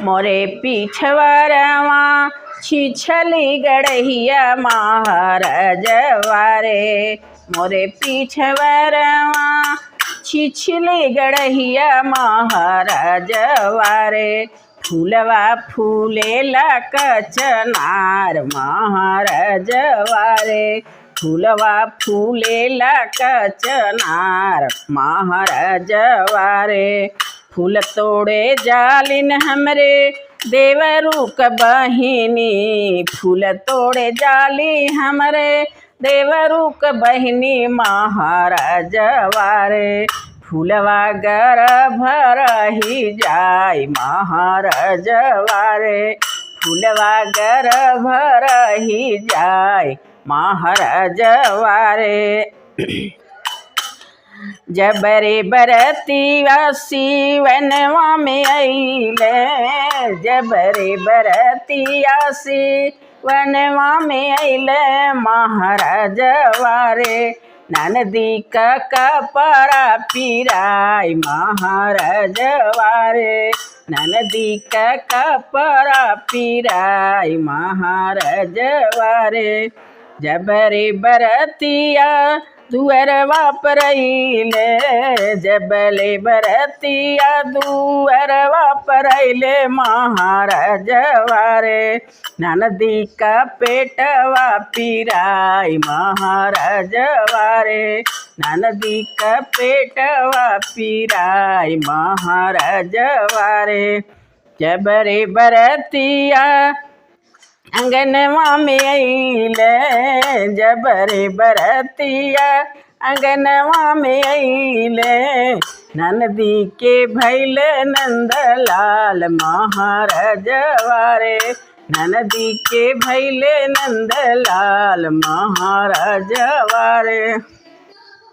मोरे पीछवरवा छिछली गड़हिया महाराजवा रे। मोरे पीछवरवा छिछली गड़हिया महाराजवा रे। फूलवा फूलेला कचनार महाराजवा रे। फूलवा फूलेला कचनार महाराजवा रे। फूल तोड़े जालिन हमरे देवरू क बहिनी। फूल तोड़े जाली हमरे देवरू क बहिनी महाराजवा रे। फूलवा गर भरही जाय महाराजवा रे। फूलवा गर भरही जाय महाराजवा रे। जबरे बरतिया सिवनवा में अइले। जबरे बरतिया सिवनवा में अइले महाराजवा रे। ननदी का कपड़ा पिराय महाराजवा रे। ननदी का कपड़ा पिराय महाराजवा रे। जबरे बरतिया दुअरवा पर अइले। जबले बरतिया दुअरवा पर अइले महाराजवा रे। ननदी का पेटवा पिराय महाराजवा रे। ननदी का पेटवा पिराय महाराजवा रे। जबरे बरतिया अंगनवा में अइले। जबरे बरतिया अंगनवा में अइले। ननदी के भैल नंदलाल महाराजवा रे। ननदी के भैल नंदलाल महाराजवा रे।